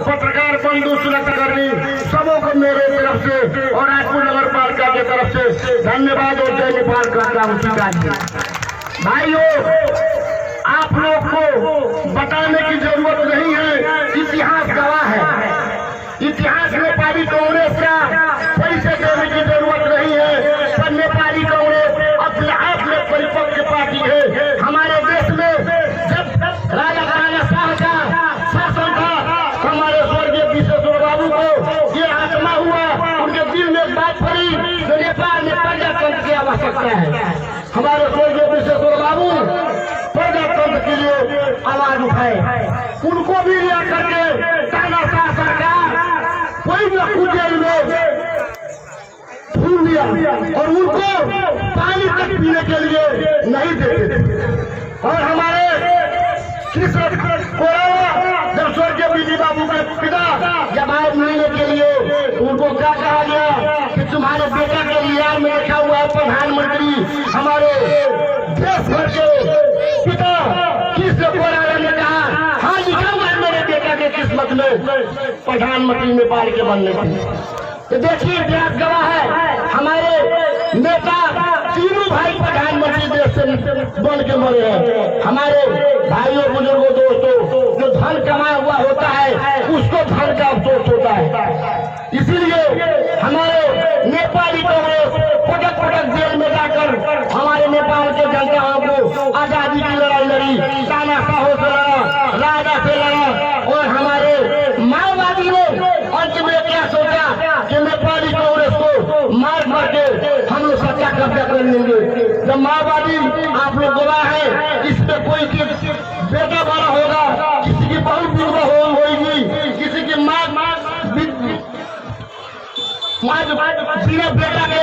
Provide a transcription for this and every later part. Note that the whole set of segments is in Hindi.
पत्रकार बंधु सुरक्षाकर्मी सबों को मेरे तरफ से और राजपुर नगर पालिका की तरफ से धन्यवाद और जय नेपाल करता हूँ। भाइयों, आप लोग को बताने की जरूरत नहीं है, इतिहास गवाह है। इतिहास नेपाली कांग्रेस का परिचय देने की जरूरत नहीं है, पर नेपाली कांग्रेस अपने आप में परिपक्व पार्टी है। हमारे देश में जब राजा शाह का शासन था, हमारे स्वर्गीय विश्वेश्वर बाबू को ये आत्मा हुआ, उनके दिल में बात पड़ी तो नेपाल में प्रजातंत्र की आवश्यकता है। हमारे स्वर्गीय विश्वेश्वर बाबू प्रजातंत्र के लिए आवाज उठाए, उनको भी लिया करके तानाशाह सरकार कोई न कुछ जेल में भूल दिया और उनको पानी तक पीने के लिए नहीं देते थे। और हमारे कृष्ण कोरावा जब स्वर्गीय बीडी बाबू के पिता जवाब मिलने के लिए उनको क्या कहा गया कि तुम्हारे बेटा के लिए में लिखा हुआ है प्रधानमंत्री। हमारे देश भर के पिता कृष्ण कोरावा ने कहा, हाँ लिखा हुआ है मेरे बेटा के किस्मत में प्रधानमंत्री नेपाल के बनने की। तो देखिए इतिहास गवाह है, हमारे नेता तीनों भाई प्रधानमंत्री देश से बन के मरे हैं। हमारे भाइयों बुजुर्गों दोस्तों, जो धन कमाया हुआ होता है उसको धन का अफसोस होता है। इसीलिए हमारे नेपाली कांग्रेस पटक पटक जेल में जाकर हमारे नेपाल के जनताओं को आजादी की लड़ाई लड़ी, तानाशाहों से लड़ा, राजा से लड़ा। और हमारे माओवादी ने अंत में क्या सोचा कि नेपाली कांग्रेस को मार मार के हम लोग सच्चा कब्जा कर लेंगे। जब माओवादी आप लोग गवाह है, इसमें कोई बेटा बड़ा होगा, किसी की बहू विधवा होगी, किसी की माँ बिना बेटा के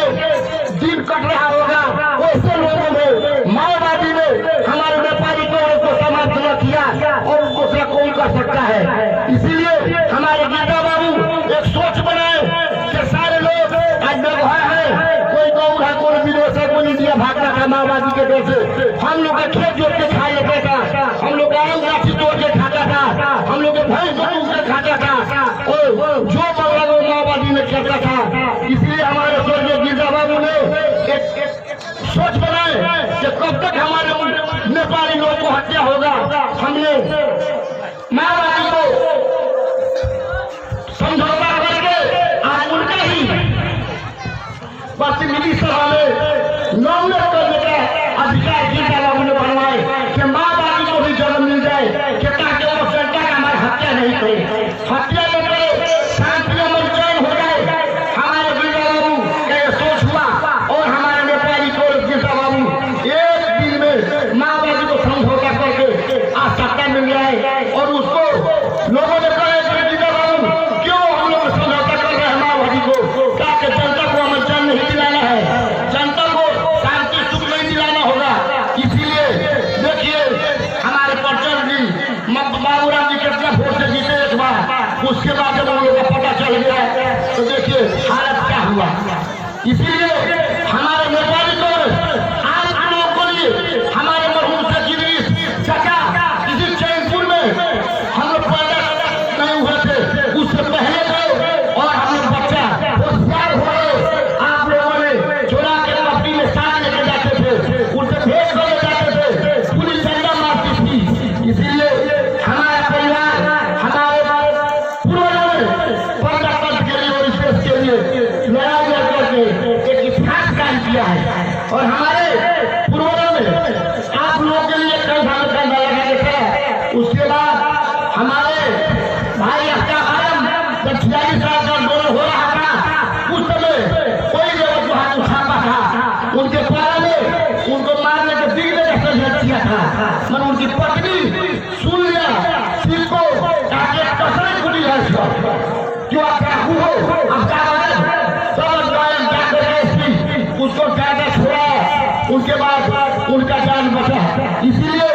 दिन कट रहा होगा। ऐसे लोगों ने माओवादी ने हमारे नेपाली कांग्रेस को समाप्त न किया और उनको कौन कर सकता है। इसीलिए हमारे गीता बाबू एक सोच बनाए कि सारे लोग आज व्यवहार है, कोई गौर है, कोई विदेश है, कोई इंडिया भागता था माओवादी के डर से। हम लोग का खेत जोत के खा लेता था, हम लोग का आम गाछी तोड़ के खाता था, हम लोग के भैंस दूध के खाता था, और जो बंगला को माओवादी ने खेलता था। इसलिए हमारे स्वर्गीय गिरजा बाबू ने एक सोच बनाए कि कब तक हमारे नेपाली लोगों को हत्या होगा। हमने माओवादी को समझौता करके आज उनका ही प्रतिनिधि सभा में नॉमिनेट करने का अधिकार गिरजा बाबू ने बनवाए कि माओवादी को भी जन्म मिल जाए, कि ताकि वो जनता का हमारी हत्या नहीं करे, हत्या न करे, शांति अमन चैन हो जाए। हमारे गिरजा बाबू का यह सोच हुआ और हमारे नेपाली कांग्रेस गिरजा बाबू एक दिन में माओवादी को समझौता करके आज सत्ता मिल जाए। और उसको लोगों ने कहा गिरजा बाबू क्यों हम लोग समझौता कर रहे हैं माओवादी को, ताकि जनता को अमन चैन नहीं दिलाना है, जनता को शांति सुख नहीं दिलाना होगा। इसीलिए देखिए हमारे प्रचंड जी बाबूराम जी कितना वोट से जीते एक बार, उसके बाद जब हम लोग का पता चल गया तो देखिए हालत क्या हुआ। इसीलिए हमारे नेपाली कांग्रेस आज हम लोगों को लिए हमारे मरहूम सचिव चचा किसी चैनपुर में हम लोग पैदा नहीं हुए थे, उससे पहले थे और हम लोग बच्चा होशियार हो गए। आप लोगों ने चुरा के पत्नी में साथ लेके जाते थे, उनसे भेज कर जाते थे, पुलिस डंडा मारती थी। इसीलिए हमारा परिवार हमारे पूर्वजों ने प्रजातंत्र के लिए और इस देश के लिए लड़ाई लड़कर एक इतिहास कायम किया है। और हमारे पूर्वजों ने आप लोगों के लिए कई सालों का लगा देखा। उसके बाद हमारे भाई अफ्ताब आलम जब 46 साल का आंदोलन हो रहा था, उस समय कोई जगह को हाथ उठाता था, उनके पारा में उनको मारने के दिल में कसर किया था, मगर उनकी पत्नी सुन लिया सिर को ताकि कसर खुली है जो आपका हो अफ्ताब आलम सब गायन जाकर उसको ज्यादा छोड़ा, उनके बाद उनका जान बचा। इसीलिए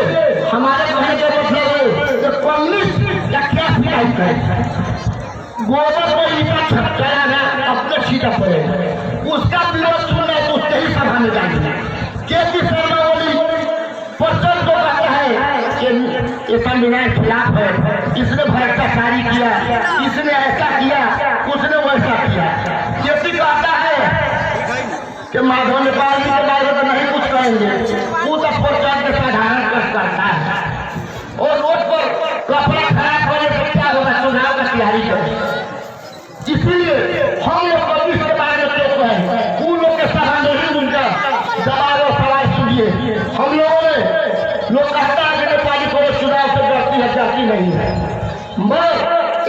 हमारे कहने का मतलब है कम्युनिस्ट या क्या फिराई करे, गोबर को ईटा छटकाया गया अपने छीटा पड़े, उसका विरोध सुनना तो उसके ही सभा में जाएंगे। के शर्मा ओली पर्सन को कहता है कि ये संविधान खिलाफ है, इसने भ्रष्टाचारी किया, इसने ऐसा किया, उसने वैसा किया। ये भी कहता है कि माधव नेपाल जी के बारे में तो नहीं कुछ कहेंगे, वो तो प्रचार के साधारण करता है और रोड पर कपड़ा खराब होने से क्या होगा, चुनाव का तैयारी करें। इसीलिए हम लोग कभी इसके बारे में कहते हैं, उन लोग के सभा नहीं उनका दबाव और सवाल सुनिए। हम लोगों ने लोग कहता है कि नेपाली कांग्रेस चुनाव से डरती है, जाती नहीं है, मगर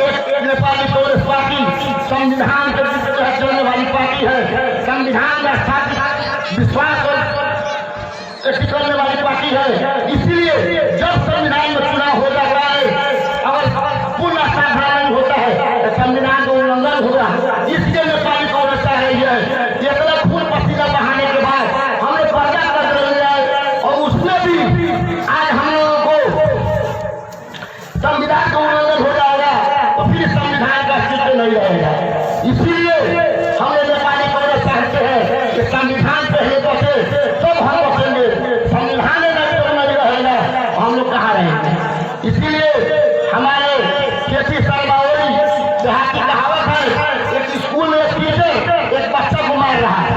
एक नेपाली कांग्रेस पार्टी संविधान के तहत चलने वाली पार्टी है, संविधान में स्थापित विश्वास करने वाली पार्टी है। इसलिए जब संविधान में चुनाव हो जाता है, अगर पूर्ण साधना नहीं होता है तो संविधान का उल्लंघन होगा। इसके नेपाली कांग्रेस है इतना खून पसीना बहाने के बाद हमने पर्दा कर दिया है और उसमें भी आज हम लोगों को संविधान का उल्लंघन हो जाएगा तो फिर संविधान का अस्तित्व नहीं रहेगा। इसीलिए हमने नेपाली कांग्रेस चाहते हैं कि संविधान पहले बचे तब हम बचेंगे, संविधान नहीं रहेगा हम लोग कहाँ रहेंगे। इसीलिए हमारे खेती शर्मा ओली देहाती कहावत है, एक स्कूल में एक टीचर एक बच्चा को मार रहा है,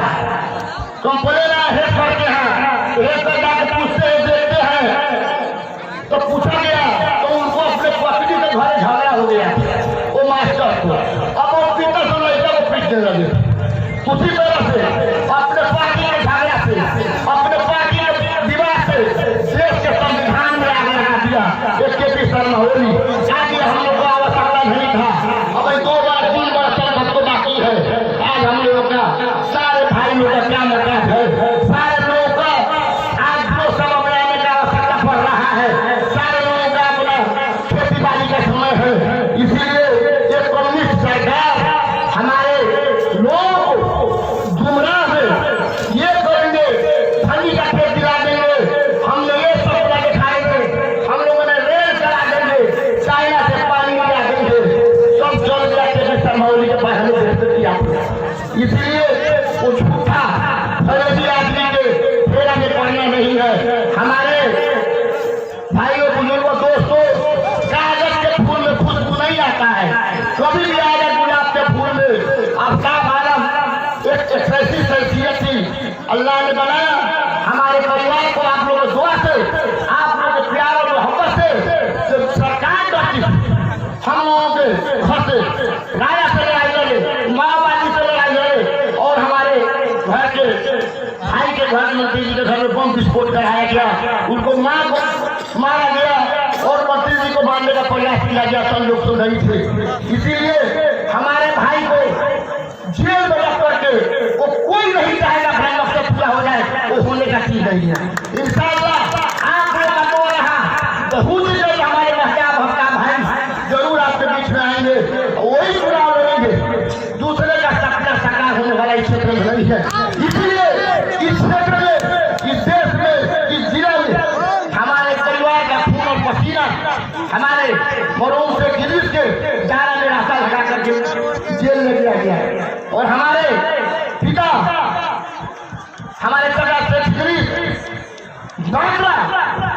कंप्लेन हेड करते हैं, हेड कर जाकर पूछते हैं, देखते हैं तो पूछा गया तो उनको अपने पत्नी के घर झगड़ा हो गया वो मास्टर को, अब वो पीटर से लड़का को पीटने लगे। उसी तरह से अपने पार्टी के झगड़ा से, अपने पार्टी के विवाद से देश के संविधान में आगे लगा दिया एक खेती शर्मा ओली। आज हम लोग को आवश्यकता नहीं था, अब 2 बार 3 बार संसद को बाकी है। आज हम लोगों का सारे भाई लोग का क्या मतलब है, सारे लोगों का आज जो सब बनाने का आवश्यकता पड़ रहा है, सारे लोगों का अपना खेती बाड़ी का समय है। इसीलिए एक कम्युनिस्ट सरकार हमारे लोगों को गुमराह है, ये करेंगे धनी का खेत दिला देंगे, हम लोग ये सपना दिखाएंगे, हम लोगों ने रेल चला देंगे, चाइना से पानी मिला देंगे, सब चल जाते हैं सरमौली के पास हमें बेहतर किया। इसलिए वो झूठा फरेजी आदमी के फेरा में पड़ना नहीं है। हमारे भाइयों बुजुर्गों दोस्तों, कागज के फूल में खुशबू नहीं आता है, कभी भी आएगा गुलाब के फूल में। आफ्ताब आलम एक ऐसी शख्सियत थी, अल्लाह ने बनाया। हमारे परिवार को आप लोगों दुआ से, आप लोगों के प्यार और मोहब्बत से जब सरकार करती हम लोगों के घर से राजा से लड़ाई लड़े, माओवादी से लड़ाई लड़े और हमारे घर के भाई के घर मंत्री जी के घर में बम विस्फोट कराया गया, उनको मां को मारा गया और मंत्री जी को मारने का प्रयास किया गया, सब लोग सुन रही थे। इसीलिए हमारे भाई को जेल में रख करके वो कोई नहीं चाहेगा अपना मकसद पूरा हो जाए, वो होने का चीज नहीं है। इंशाअल्लाह आप लोग का तो रहा बहुत जल्द हमारे महताब भक्ता भाई जरूर आपके बीच में आएंगे, वही चुनाव लड़ेंगे। दूसरे का सपना साकार होने वाला इस क्षेत्र में नहीं है। इसलिए इस क्षेत्र में, इस देश में, इस जिले में हमारे परिवार का खून और पसीना हमारे मरूम से गिरीश के दारा में रास्ता लगा करके जेल में दिया गया है और हमारे पिता हमारे सगा से गिरीश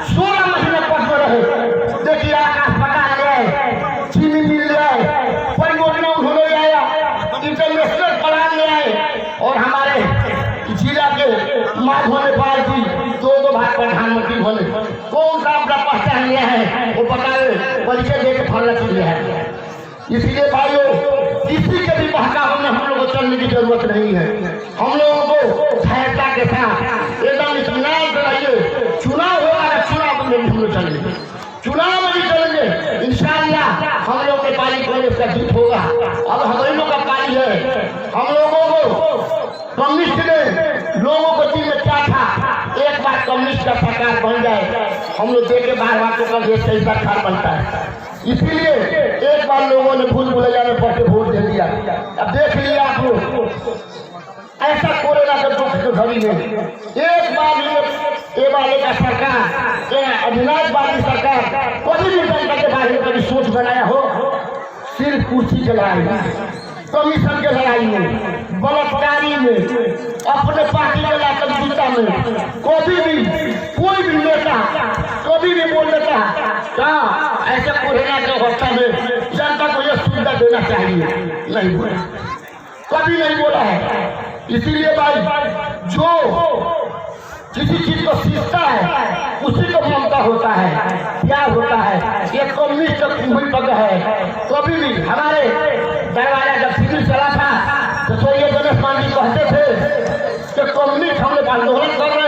16 महीने पद में रहे। देखिए आकाश पका ले आए, चीनी मिल ले आए, परियोजना उन्होंने ले आया, इंटरनेशनल प्लान ले आए और हमारे जिला के माधव नेपाल जी 2 बार प्रधानमंत्री बने। कौन सा अपना पहचान लिया है वो बताए, परिचय दे के फल रख लिया है। इसलिए भाइयों, किसी के भी बहकावे में हम लोगों को चलने की जरूरत नहीं है। हम लोगों को धैर्यता के साथ एकदम इत्मीनान से रहिए। चुनाव होगा ना, चुनाव में भी हम लोग चलेंगे, चुनाव में भी चलेंगे इंशाअल्लाह। हम लोग के पाली कांग्रेस का जीत होगा। अब हमारे लोग का पाली है। हम लोगों को कम्युनिस्ट ने लोगों को दिल में क्या था, एक बार कम्युनिस्ट का सरकार बन जाए, हम लोग देखे बार तो देश का सरकार बनता है। इसीलिए एक बार लोगों ने भूल भुलैया में पढ़ के वोट दे दिया। अब देख लिया आप लोग, ऐसा कोरोना के दुख के घड़ी में एक बार ये वाले का सरकार, अविनाशवादी सरकार कभी भी जनता के बारे में कभी सोच बनाया हो, सिर्फ कुर्सी के लड़ाई, कमीशन के लड़ाई में बलात्कारी में, अपने पार्टी के लाकर जीता में कभी भी कोई भी नेता कभी भी बोल देता क्या ऐसे कोरोना के अवस्था में जनता को यह सुविधा देना चाहिए, नहीं बोला, कभी नहीं बोला है। इसीलिए भाई जो किसी चीज को सीखता है उसी को ममता होता है, प्यार होता है। ये कम्युनिस्ट भूमि पग है, कभी भी हमारे दरवाजा जब शिविर चला था तो ये गणेश मान जी कहते थे कि कम्युनिस्ट हम लोग आंदोलन कर रहे